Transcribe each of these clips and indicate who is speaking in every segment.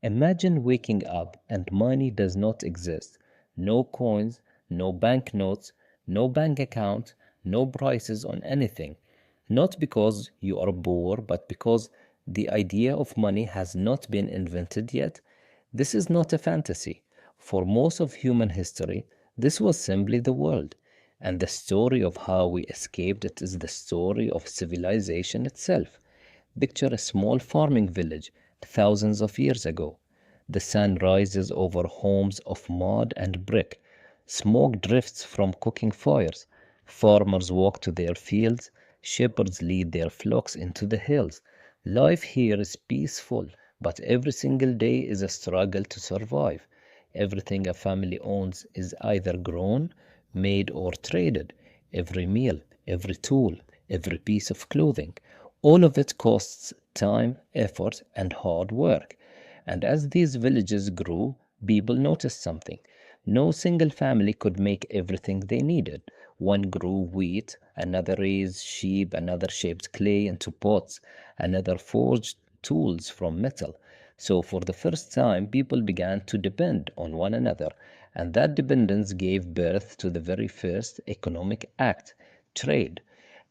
Speaker 1: Imagine waking up and money does not exist. No coins, no banknotes, no bank account, no prices on anything. Not because you are poor, but because the idea of money has not been invented yet. This is not a fantasy. For most of human history, this was simply the world. And the story of how we escaped it is the story of civilization itself. Picture a small farming village thousands of years ago. The sun rises over homes of mud and brick. Smoke drifts from cooking fires. Farmers walk to their fields. Shepherds lead their flocks into the hills. Life here is peaceful, but every single day is a struggle to survive. Everything a family owns is either grown, made, or traded. Every meal, every tool, every piece of clothing. All of it costs time, effort, and hard work. And as these villages grew, people noticed something. No single family could make everything they needed. One grew wheat, another raised sheep, another shaped clay into pots, another forged tools from metal. So, for the first time, people began to depend on one another, and that dependence gave birth to the very first economic act trade.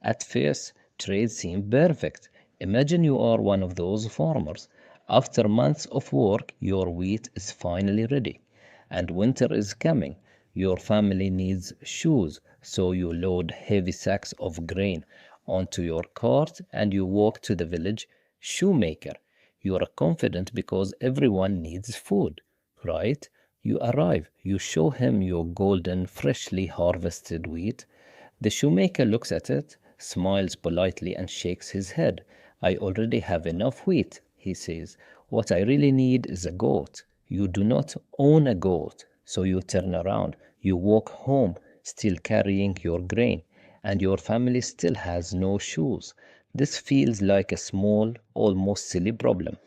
Speaker 1: At first, trade seemed perfect. Imagine you are one of those farmers. After months of work, your wheat is finally ready, and winter is coming. Your family needs shoes, so you load heavy sacks of grain onto your cart and you walk to the village shoemaker. You are confident because everyone needs food, right? You arrive, you show him your golden, freshly harvested wheat. The shoemaker looks at it, smiles politely, and shakes his head. I already have enough wheat, he says. What I really need is a goat. You do not own a goat, so you turn around. You walk home, still carrying your grain, and your family still has no shoes. This feels like a small, almost silly problem.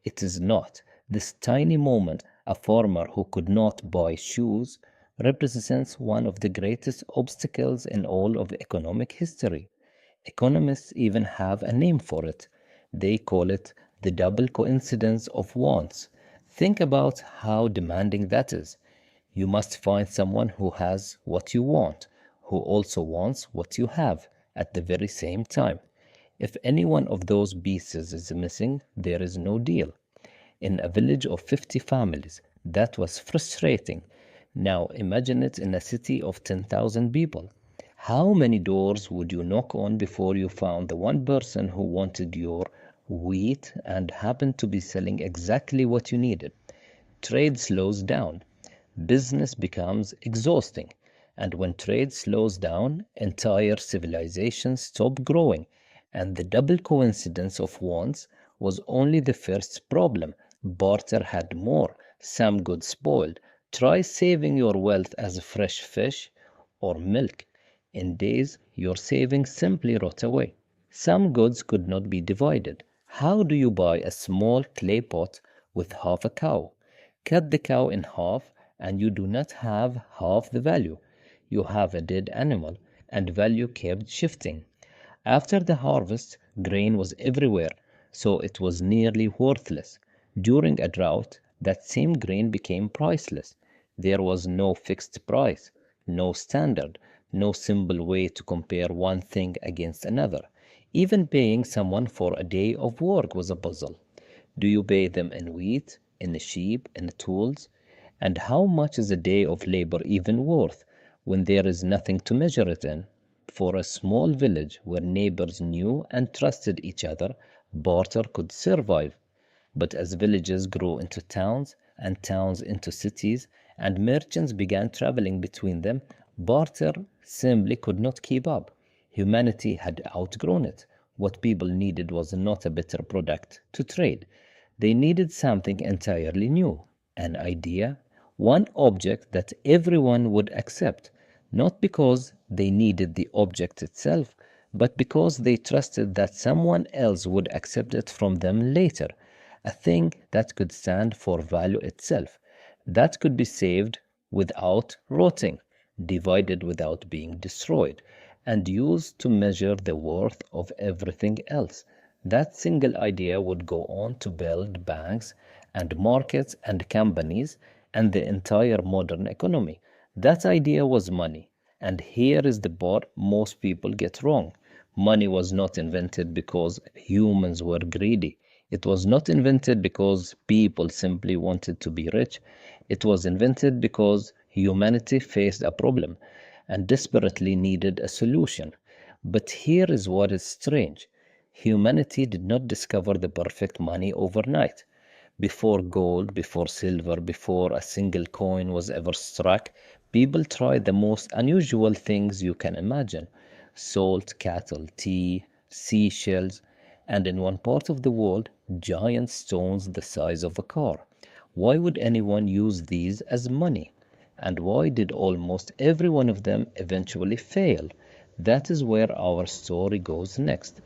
Speaker 1: It is not. This tiny moment, a farmer who could not buy shoes, represents one of the greatest obstacles in all of economic history. Economists even have a name for it. They call it the double coincidence of wants. Think about how demanding that is. You must find someone who has what you want, who also wants what you have at the very same time. If any one of those pieces is missing, there is no deal. In a village of 50 families, that was frustrating. Now imagine it in a city of 10,000 people. How many doors would you knock on before you found the one person who wanted your wheat and happened to be selling exactly what you needed? Trade slows down. Business becomes exhausting. And when trade slows down, entire civilizations stop growing. And the double coincidence of wants was only the first problem. Barter had more. Some goods spoiled. Try saving your wealth as fresh fish or milk. In days, your savings simply rot away. Some goods could not be divided. How do you buy a small clay pot with half a cow? Cut the cow in half, and you do not have half the value. You have a dead animal, and value kept shifting. After the harvest, grain was everywhere, so it was nearly worthless. During a drought, that same grain became priceless. There was no fixed price, no standard, no simple way to compare one thing against another. Even paying someone for a day of work was a puzzle. Do you pay them in wheat, in sheep, in tools? And how much is a day of labor even worth when there is nothing to measure it in? For a small village where neighbors knew and trusted each other, barter could survive. But as villages grew into towns and towns into cities and merchants began traveling between them, barter simply could not keep up. Humanity had outgrown it. What people needed was not a better product to trade. They needed something entirely new, an idea, one object that everyone would accept, not because they needed the object itself, but because they trusted that someone else would accept it from them later, a thing that could stand for value itself, that could be saved without rotting, divided without being destroyed, and used to measure the worth of everything else. That single idea would go on to build banks and markets and companies and the entire modern economy. That idea was money. And here is the part most people get wrong. Money was not invented because humans were greedy. It was not invented because people simply wanted to be rich. It was invented because humanity faced a problem and desperately needed a solution. But here is what is strange. Humanity did not discover the perfect money overnight. Before gold, before silver, before a single coin was ever struck, people tried the most unusual things you can imagine: salt, cattle, tea, seashells, and in one part of the world, giant stones the size of a car. Why would anyone use these as money? And why did almost every one of them eventually fail? That is where our story goes next.